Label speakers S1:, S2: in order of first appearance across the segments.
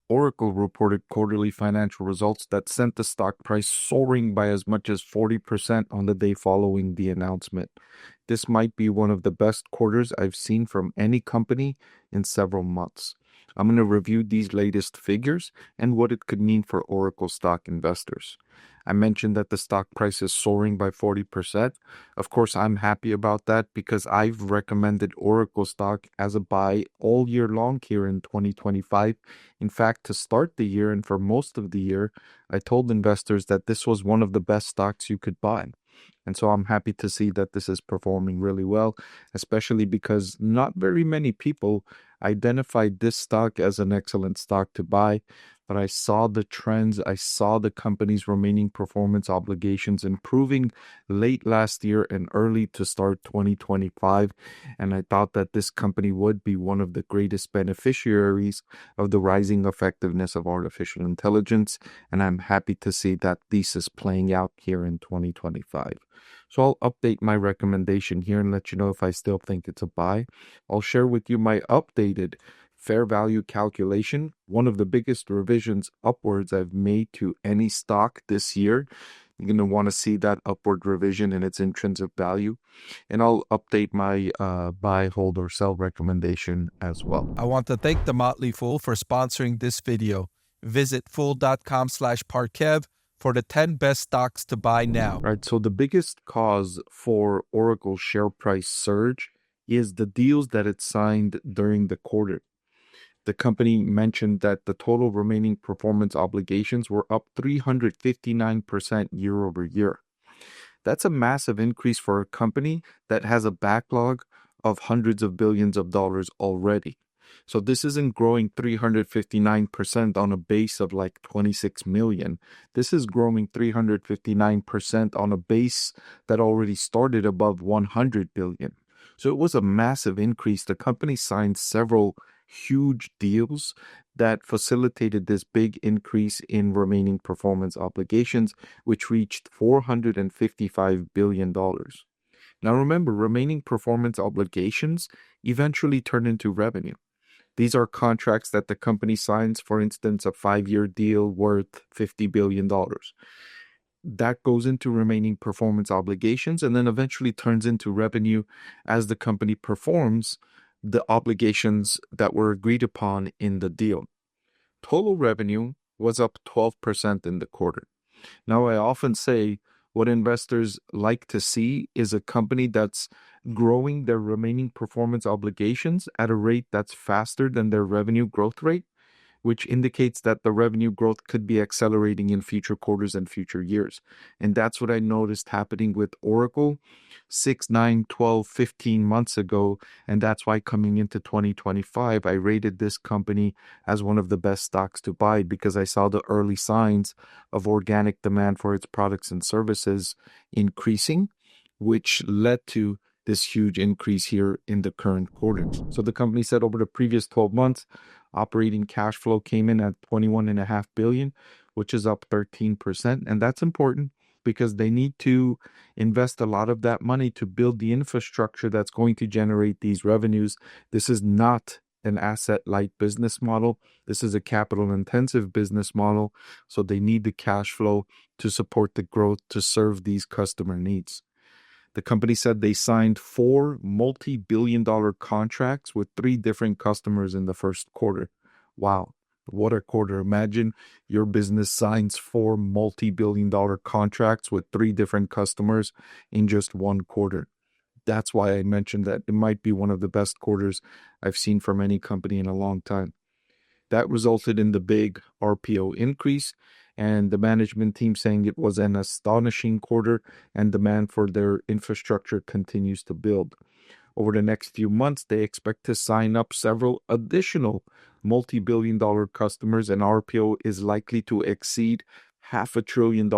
S1: Oracle reported quarterly financial results that sent the stock price soaring by as much as 40% on the day following the announcement. This might be one of the best quarters I've seen from any company in several months. I'm going to review these latest figures and what it could mean for Oracle stock investors. I mentioned that the stock price is soaring by 40%. Of course, I'm happy about that because I've recommended Oracle stock as a buy all year long here in 2025. In fact, to start the year and for most of the year, I told investors that this was one of the best stocks you could buy. And so I'm happy to see that this is performing really well, especially because not very many people identified this stock as an excellent stock to buy. But I saw the trends, I saw the company's remaining performance obligations improving late last year and early to start 2025. And I thought that this company would be one of the greatest beneficiaries of the rising effectiveness of artificial intelligence. And I'm happy to see that thesis playing out here in 2025. So I'll update my recommendation here and let you know if I still think it's a buy. I'll share with you my updated fair value calculation, one of the biggest revisions upwards I've made to any stock this year. You're going to want to see that upward revision in its intrinsic value. And I'll update my buy, hold, or sell recommendation as well.
S2: I want to thank The Motley Fool for sponsoring this video. Visit fool.com/Parkev for the 10 best stocks to buy now.
S1: Right, so the biggest cause for Oracle's share price surge is the deals that it signed during the quarter. The company mentioned that the total remaining performance obligations were up 359% year over year. That's a massive increase for a company that has a backlog of hundreds of billions of dollars already. So this isn't growing 359% on a base of like 26 million. This is growing 359% on a base that already started above 100 billion. So it was a massive increase. The company signed several huge deals that facilitated this big increase in remaining performance obligations, which reached $455 billion. Now remember, remaining performance obligations eventually turn into revenue. These are contracts that the company signs, for instance, a 5-year deal worth $50 billion. That goes into remaining performance obligations and then eventually turns into revenue as the company performs the obligations that were agreed upon in the deal. Total revenue was up 12% in the quarter. Now, I often say what investors like to see is a company that's growing their remaining performance obligations at a rate that's faster than their revenue growth rate, which indicates that the revenue growth could be accelerating in future quarters and future years. And that's what I noticed happening with Oracle 6, 9, 12, 15 months ago. And that's why coming into 2025, I rated this company as one of the best stocks to buy because I saw the early signs of organic demand for its products and services increasing, which led to this huge increase here in the current quarter. So the company said over the previous 12 months, operating cash flow came in at $21.5 billion, which is up 13%. And that's important because they need to invest a lot of that money to build the infrastructure that's going to generate these revenues. This is not an asset-light business model. This is a capital-intensive business model. So they need the cash flow to support the growth to serve these customer needs. The company said they signed 4 multi-billion-dollar contracts with 3 different customers in the first quarter. Wow, what a quarter. Imagine your business signs 4 multi-billion-dollar contracts with 3 different customers in just one quarter. That's why I mentioned that it might be one of the best quarters I've seen from any company in a long time. That resulted in the big RPO increase and the management team saying it was an astonishing quarter and demand for their infrastructure continues to build. Over the next few months, they expect to sign up several additional multi-billion-dollar customers and RPO is likely to exceed $500 billion.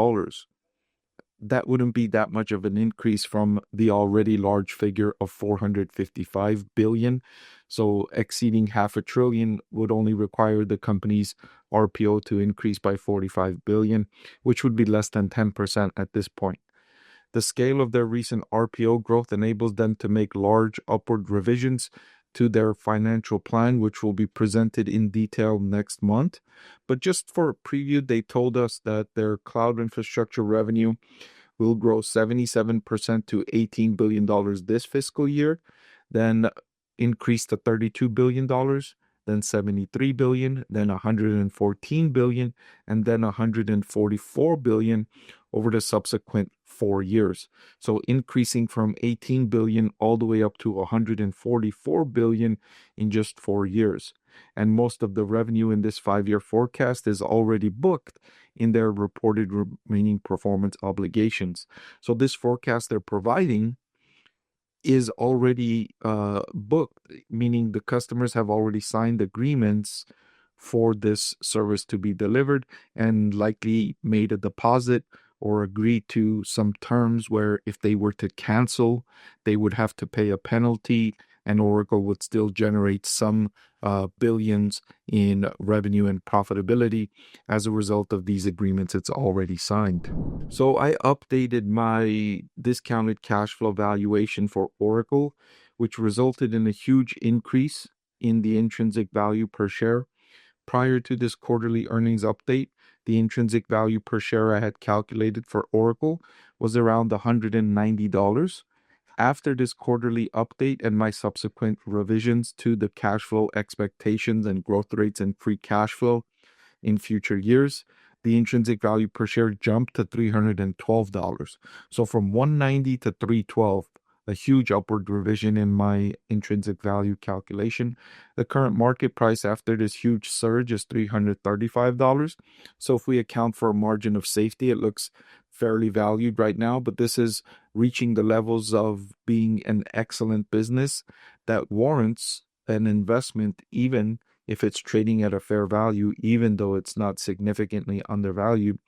S1: That wouldn't be that much of an increase from the already large figure of 455 billion. So exceeding $500 billion would only require the company's RPO to increase by 45 billion, which would be less than 10% at this point. The scale of their recent RPO growth enables them to make large upward revisions to their financial plan, which will be presented in detail next month. But just for a preview, they told us that their cloud infrastructure revenue will grow 77% to $18 billion this fiscal year, then increase to $32 billion, then 73 billion, then 114 billion, and then 144 billion over the subsequent 4 years. So increasing from 18 billion all the way up to 144 billion in just 4 years. And most of the revenue in this 5-year forecast is already booked in their reported remaining performance obligations. So this forecast they're providing is already booked, meaning the customers have already signed agreements for this service to be delivered and likely made a deposit or agreed to some terms where if they were to cancel, they would have to pay a penalty and Oracle would still generate some billions in revenue and profitability as a result of these agreements it's already signed. So I updated my discounted cash flow valuation for Oracle, which resulted in a huge increase in the intrinsic value per share. Prior to this quarterly earnings update, the intrinsic value per share I had calculated for Oracle was around $190. After this quarterly update and my subsequent revisions to the cash flow expectations and growth rates and free cash flow in future years, the intrinsic value per share jumped to $312. So from 190 to 312, a huge upward revision in my intrinsic value calculation. The current market price after this huge surge is $335. So if we account for a margin of safety, it looks fairly valued right now, but this is reaching the levels of being an excellent business that warrants an investment even if it's trading at a fair value, even though it's not significantly undervalued.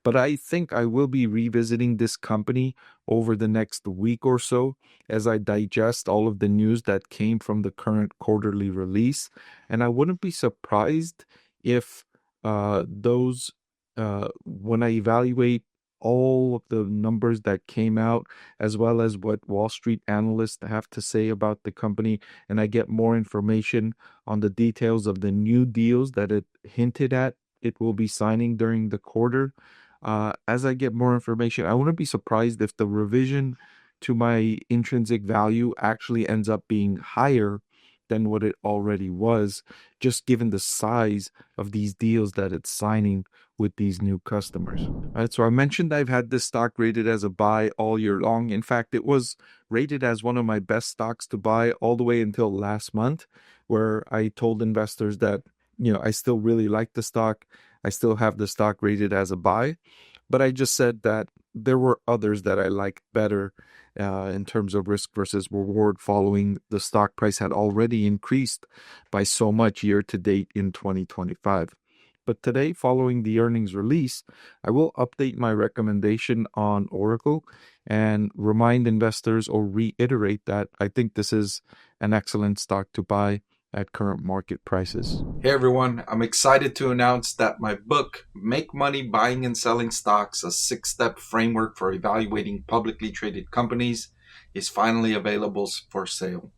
S1: But I think I will be revisiting this company over the next week or so as I digest all of the news that came from the current quarterly release. And I wouldn't be surprised if when I evaluate all of the numbers that came out, as well as what Wall Street analysts have to say about the company, and I get more information on the details of the new deals that it hinted at it will be signing during the quarter. As I get more information, I wouldn't be surprised if the revision to my intrinsic value actually ends up being higher than what it already was, just given the size of these deals that it's signing with these new customers. All right, so I mentioned I've had this stock rated as a buy all year long. In fact, it was rated as one of my best stocks to buy all the way until last month, where I told investors that, I still really like the stock. I still have the stock rated as a buy, but I just said that there were others that I liked better in terms of risk versus reward following the stock price had already increased by so much year to date in 2025. But today, following the earnings release, I will update my recommendation on Oracle and remind investors or reiterate that I think this is an excellent stock to buy at current market prices.
S3: Hey everyone, I'm excited to announce that my book, Make Money Buying and Selling Stocks, a 6-step framework for evaluating publicly traded companies, is finally available for sale.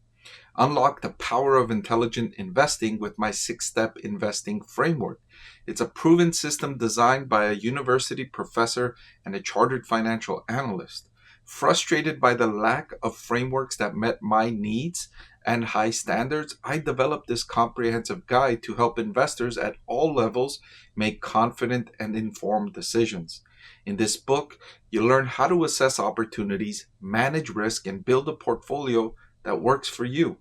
S3: Unlock the power of intelligent investing with my 6-step investing framework. It's a proven system designed by a university professor and a chartered financial analyst. Frustrated by the lack of frameworks that met my needs and high standards, I developed this comprehensive guide to help investors at all levels make confident and informed decisions. In this book, you learn how to assess opportunities, manage risk, and build a portfolio that works for you.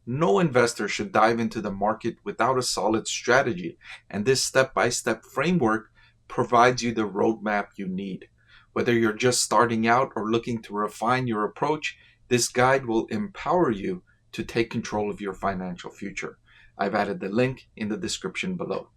S3: No investor should dive into the market without a solid strategy, and this step-by-step framework provides you the roadmap you need. Whether you're just starting out or looking to refine your approach, this guide will empower you to take control of your financial future. I've added the link in the description below.